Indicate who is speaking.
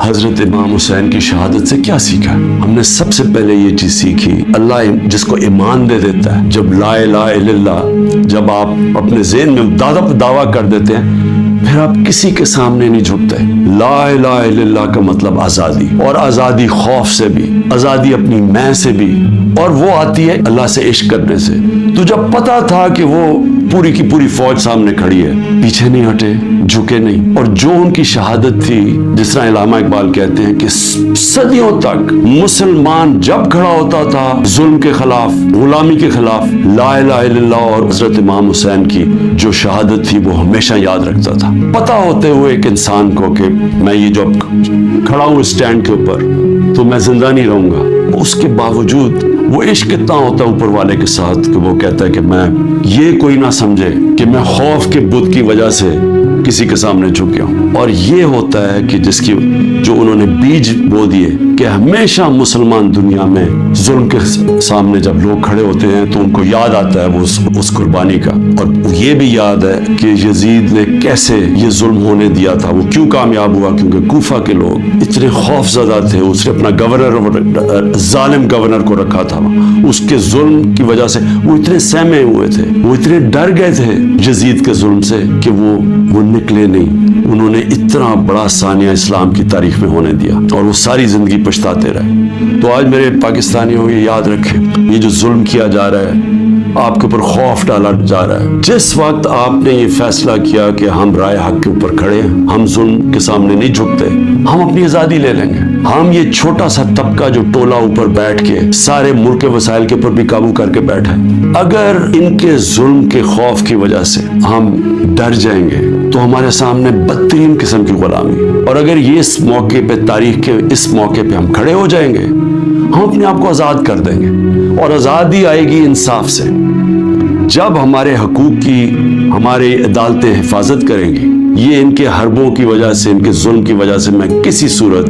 Speaker 1: حضرت امام حسین کی شہادت سے کیا سیکھا؟ ہم نے سب سے پہلے یہ چیز سیکھی، اللہ جس کو ایمان دے دیتا ہے، جب لا الہ الا اللہ جب آپ اپنے ذہن میں دعویٰ کر دیتے ہیں، پھر آپ کسی کے سامنے نہیں جھکتے۔ لا الہ الا اللہ کا مطلب آزادی، اور آزادی خوف سے بھی، آزادی اپنی میں سے بھی، اور وہ آتی ہے اللہ سے عشق کرنے سے۔ تو جب پتا تھا کہ وہ پوری کی پوری فوج سامنے کھڑی ہے، پیچھے نہیں ہٹے، جھکے نہیں، اور جو ان کی شہادت تھی، جس طرح علامہ اقبال کہتے ہیں کہ صدیوں تک مسلمان جب کھڑا ہوتا تھا ظلم کے خلاف، غلامی کے خلاف، لا الہ الا اللہ اور حضرت امام حسین کی جو شہادت تھی وہ ہمیشہ یاد رکھتا تھا۔ پتا ہوتے ہوئے ایک انسان کو کہ میں یہ جو کھڑا ہوں اسٹینڈ کے اوپر تو میں زندہ نہیں رہوں گا، اس کے باوجود وہ عشق کتنا ہوتا ہے اوپر والے کے ساتھ کہ وہ کہتا ہے کہ میں یہ کوئی نہ سمجھے کہ میں خوف کے بت کی وجہ سے کسی کے سامنے جھک گیا ہوں۔ اور یہ ہوتا ہے کہ جس کی جو انہوں نے بیج بو دیے کہ ہمیشہ مسلمان دنیا میں ظلم کے سامنے جب لوگ کھڑے ہوتے ہیں تو ان کو یاد آتا ہے وہ اس قربانی کا، اور یہ بھی یاد ہے کہ یزید نے کیسے یہ ظلم ہونے دیا تھا، وہ کیوں کامیاب ہوا، کیونکہ کوفہ کے لوگ اتنے خوف زدہ تھے، اس نے اپنا گورنر، ظالم گورنر کو رکھا تھا، اس کے ظلم کی وجہ سے وہ اتنے سہمے ہوئے تھے، وہ اتنے ڈر گئے تھے یزید کے ظلم سے کہ وہ نکلے نہیں۔ انہوں نے اتنا بڑا ثانیہ اسلام کی تاریخ میں ہونے دیا، اور وہ ساری زندگی پچھتاتے رہے۔ تو آج میرے پاکستانیوں یہ یاد رکھیں، یہ جو ظلم کیا جا رہا ہے، آپ کے اوپر خوف ڈالا جا رہا ہے، جس وقت آپ نے یہ فیصلہ کیا کہ ہم رائے حق کے اوپر کھڑے ہیں، ہم ظلم کے سامنے نہیں جھکتے، ہم اپنی آزادی لے لیں گے۔ ہم یہ چھوٹا سا طبقہ جو ٹولہ اوپر بیٹھ کے سارے ملک کے وسائل کے اوپر بھی قابو کر کے بیٹھا ہے، اگر ان کے ظلم کے خوف کی وجہ سے ہم ڈر جائیں گے تو ہمارے سامنے بدترین قسم کی غلامی، اور اگر یہ اس موقع پہ، تاریخ کے اس موقع پہ ہم کھڑے ہو جائیں گے، ہم اپنے آپ کو آزاد کر دیں گے، اور آزادی آئے گی انصاف سے۔ جب ہمارے حقوق کی ہماری عدالتیں حفاظت کریں گی، یہ ان کے حربوں کی وجہ سے، ان کے ظلم کی وجہ سے میں کسی صورت